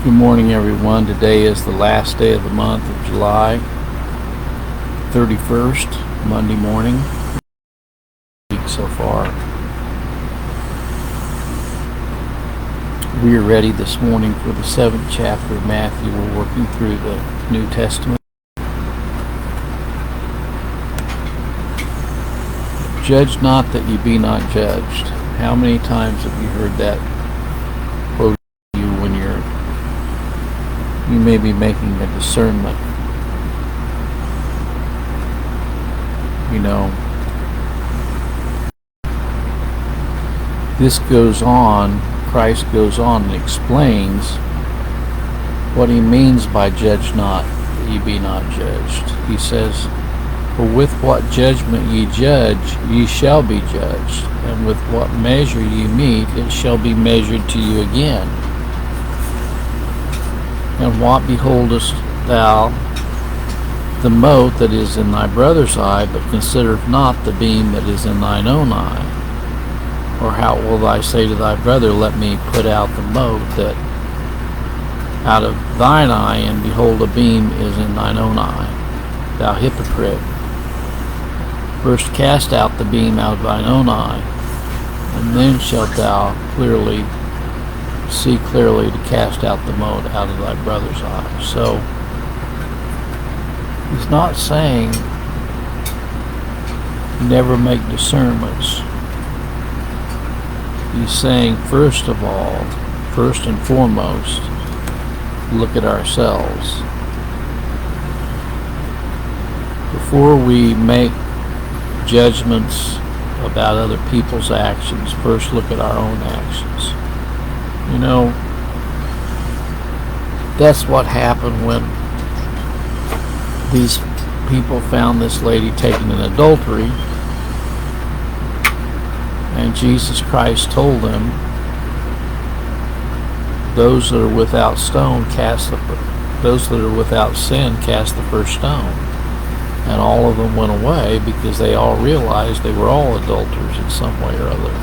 Good morning, everyone. Today is the last day of the month of July 31st, Monday morning. Week so far. We are ready this morning for the 7th chapter of Matthew. We're working through the New Testament. Judge not that ye be not judged. How many times have you heard that quote to you when you may be making a discernment? This goes on, Christ goes on and explains what he means by judge not that ye be not judged. He says, for with what judgment ye judge, ye shall be judged, and with what measure ye mete, it shall be measured to you again. And what beholdest thou the mote that is in thy brother's eye, but considereth not the beam that is in thine own eye? Or how wilt thou say to thy brother, let me put out the mote that out of thine eye, and behold, a beam is in thine own eye? Thou hypocrite, first cast out the beam out of thine own eye, and then shalt thou see clearly to cast out the mote out of thy brother's eye. So he's not saying never make discernments. He's saying, first of all, first and foremost, look at ourselves. Before we make judgments about other people's actions, first look at our own actions. That's what happened when these people found this lady taken in adultery, and Jesus Christ told them, those that are without sin cast the first stone. And all of them went away because they all realized they were all adulterers in some way or other.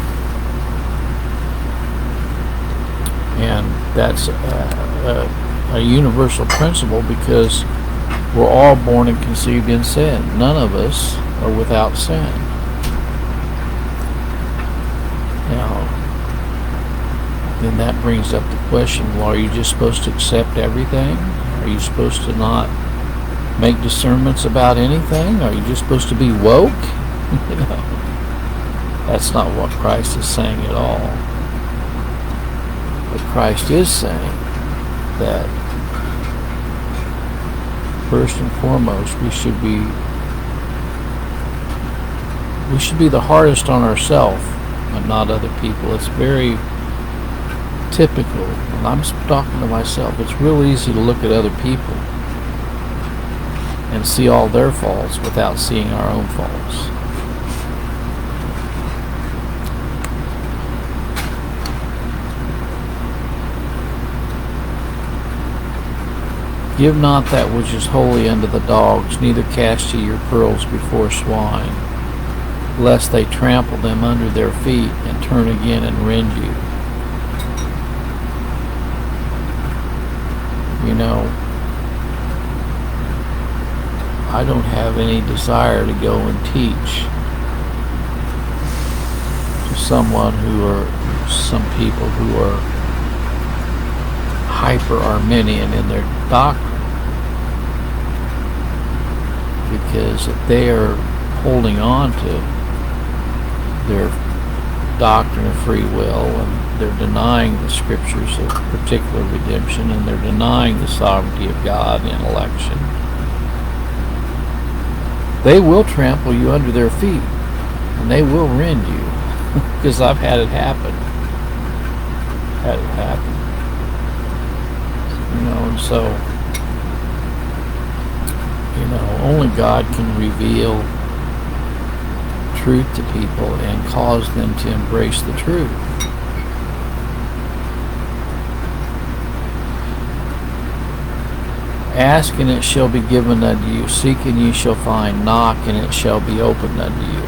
And that's a universal principle, because we're all born and conceived in sin. None of us are without sin. Now, then that brings up the question, well, are you just supposed to accept everything? Are you supposed to not make discernments about anything? Are you just supposed to be woke? That's not what Christ is saying at all. But Christ is saying that first and foremost we should be the hardest on ourselves and not other people. It's very typical, and I'm talking to myself, it's real easy to look at other people and see all their faults without seeing our own faults. Give not that which is holy unto the dogs, neither cast ye your pearls before swine, lest they trample them under their feet and turn again and rend you. I don't have any desire to go and teach to some people who are hyper-Arminian in their doctrine, because if they are holding on to their doctrine of free will, and they're denying the scriptures of particular redemption, and they're denying the sovereignty of God in election, they will trample you under their feet, and they will rend you, because I've had it happen. And so, only God can reveal truth to people and cause them to embrace the truth. Ask and it shall be given unto you. Seek and ye shall find. Knock and it shall be opened unto you.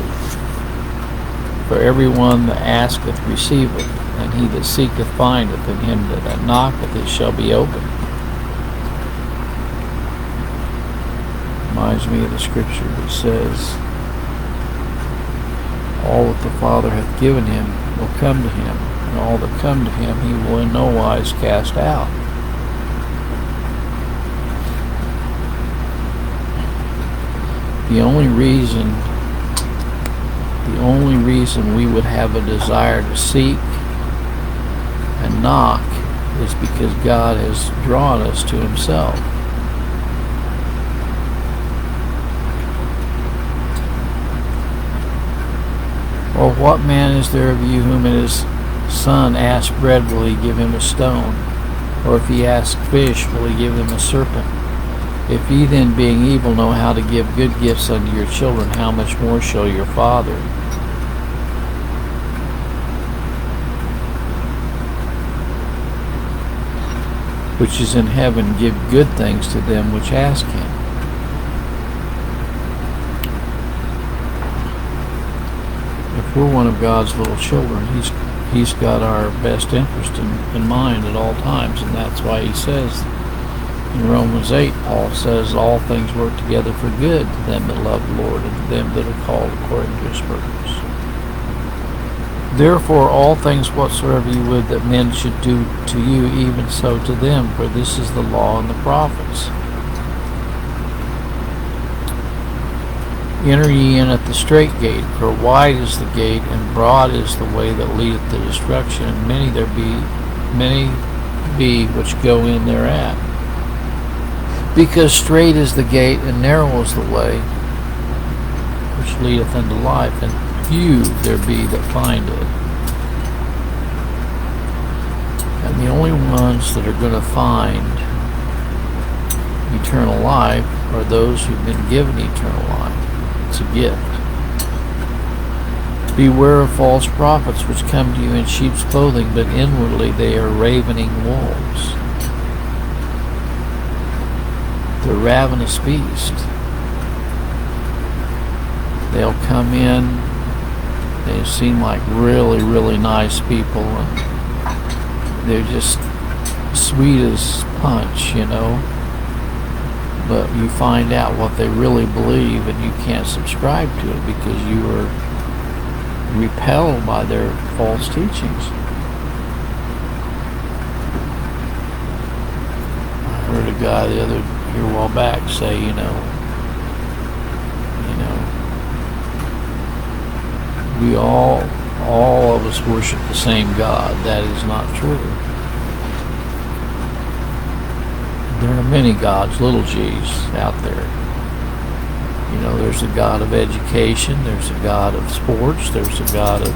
For everyone that asketh receiveth, And he that seeketh findeth, and him that knocketh it shall be opened. Reminds me of the scripture that says, all that the Father hath given him will come to him, and all that come to him he will in no wise cast out. The only reason we would have a desire to seek and knock is because God has drawn us to himself. Or what man is there of you whom his son asks bread, will he give him a stone? Or if he asks fish, will he give him a serpent? If ye then, being evil, know how to give good gifts unto your children, how much more shall your Father, which is in heaven, give good things to them which ask him? If we're one of God's little children, He's got our best interest in mind at all times, and that's why he says in Romans 8, Paul says, all things work together for good to them that love the Lord and to them that are called according to his purpose. Therefore all things whatsoever you would that men should do to you, even so to them, for this is the law and the prophets. Enter ye in at the strait gate, for wide is the gate, and broad is the way that leadeth to destruction, and many be which go in thereat. Because strait is the gate, and narrow is the way which leadeth unto life, and few there be that find it. And the only ones that are going to find eternal life are those who've been given eternal life. It's a gift. Beware of false prophets which come to you in sheep's clothing, but inwardly they are ravening wolves. The ravenous beast. They'll come in, they seem like really, really nice people, and they're just sweet as punch, you know. But you find out what they really believe, and you can't subscribe to it because you are repelled by their false teachings. I heard a guy a while back say, we all of us worship the same God. That is not true. There are many gods, little g's, out there. There's a God of education, there's a God of sports, there's a God of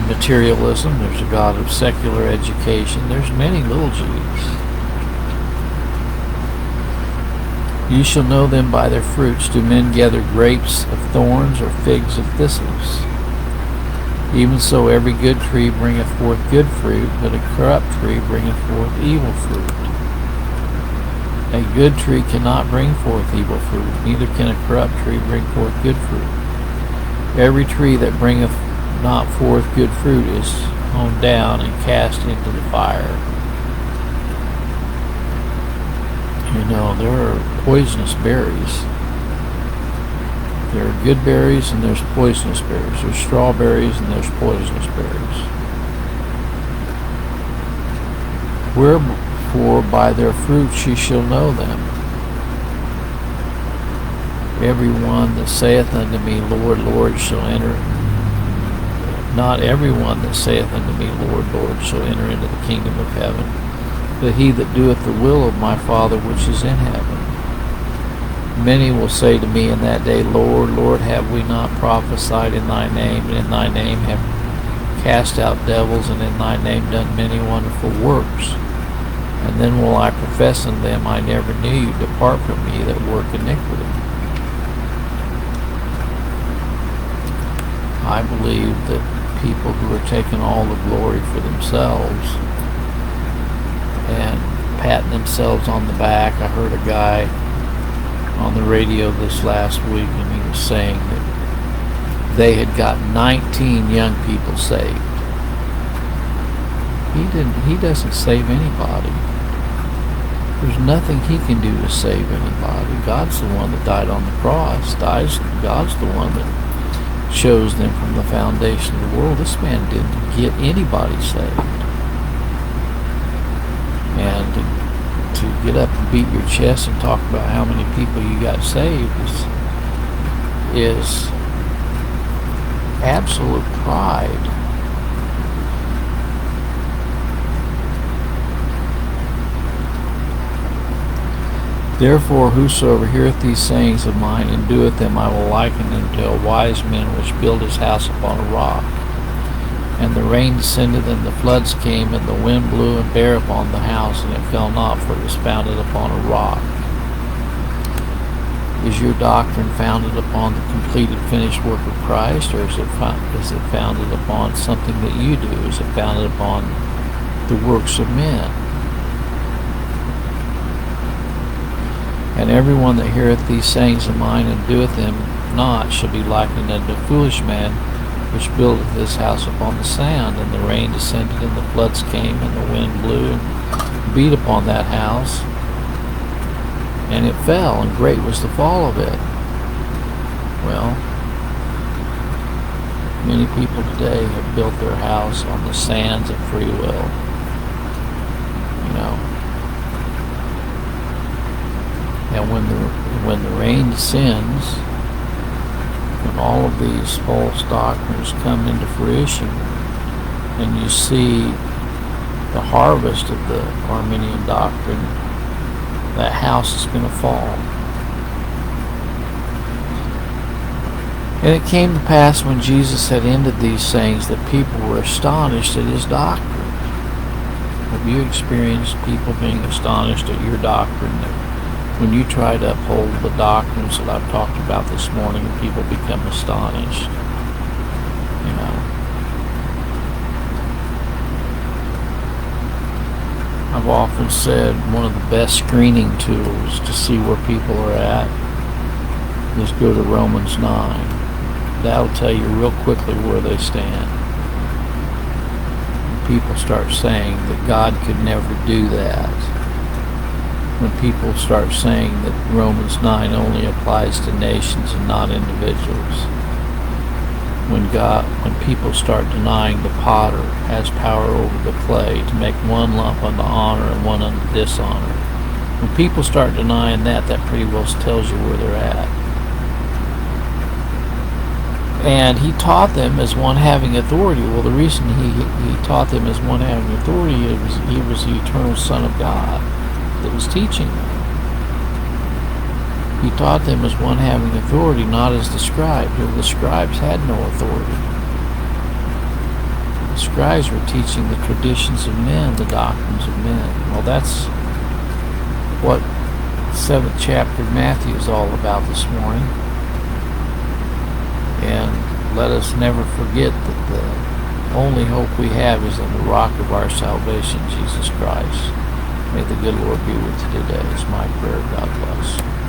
materialism, there's a God of secular education. There's many little g's. You shall know them by their fruits. Do men gather grapes of thorns or figs of thistles? Even so every good tree bringeth forth good fruit, but a corrupt tree bringeth forth evil fruit. A good tree cannot bring forth evil fruit, neither can a corrupt tree bring forth good fruit. Every tree that bringeth not forth good fruit is hewn down and cast into the fire. There are poisonous berries. There are good berries and there's poisonous berries. There's strawberries and there's poisonous berries. Wherefore by their fruits ye shall know them. Every one that saith unto me, Lord, Lord, shall enter. Not every one that saith unto me, Lord, Lord, shall enter into the kingdom of heaven, but he that doeth the will of my Father which is in heaven. Many will say to me in that day, Lord, Lord, have we not prophesied in thy name, and in thy name have cast out devils, and in thy name done many wonderful works? And then will I profess unto them, I never knew you. Depart from me that work iniquity. I believe that people who are taking all the glory for themselves and patting themselves on the back. I heard a guy on the radio this last week, and he was saying that they had got 19 young people saved. He doesn't save anybody. There's nothing he can do to save anybody. God's the one that died on the cross. God's the one that chose them from the foundation of the world. This man didn't get anybody saved. And to get up and beat your chest and talk about how many people you got saved is absolute pride. Therefore, whosoever heareth these sayings of mine and doeth them, I will liken him to a wise man which built his house upon a rock. And the rain descended, and the floods came, and the wind blew and bare upon the house, and it fell not, for it was founded upon a rock. Is your doctrine founded upon the completed, finished work of Christ, or is it founded upon something that you do? Is it founded upon the works of men? And everyone that heareth these sayings of mine and doeth them not shall be likened unto a foolish man which buildeth his house upon the sand. And the rain descended, and the floods came, and the wind blew and beat upon that house, and it fell, and great was the fall of it. Well, many people today have built their house on the sands of free will. You know. And when the rain descends, when all of these false doctrines come into fruition, and you see the harvest of the Arminian doctrine, that house is going to fall. And it came to pass when Jesus had ended these sayings that people were astonished at his doctrine. Have you experienced people being astonished at your doctrine? When you try to uphold the doctrines that I've talked about this morning, people become astonished. You know. I've often said one of the best screening tools to see where people are at is go to Romans 9. That'll tell you real quickly where they stand. People start saying that God could never do that. When people start saying that Romans 9 only applies to nations and not individuals. When people start denying the potter has power over the clay to make one lump unto honor and one unto dishonor. When people start denying that, that pretty well tells you where they're at. And he taught them as one having authority. Well, the reason he taught them as one having authority is he was the eternal Son of God that was teaching them. He taught them as one having authority, not as the scribes. The scribes had no authority. The scribes were teaching the traditions of men, the doctrines of men. Well, that's what the 7th chapter of Matthew is all about this morning. And let us never forget that the only hope we have is in the rock of our salvation, Jesus Christ. May the good Lord be with you today. It's my prayer. God bless.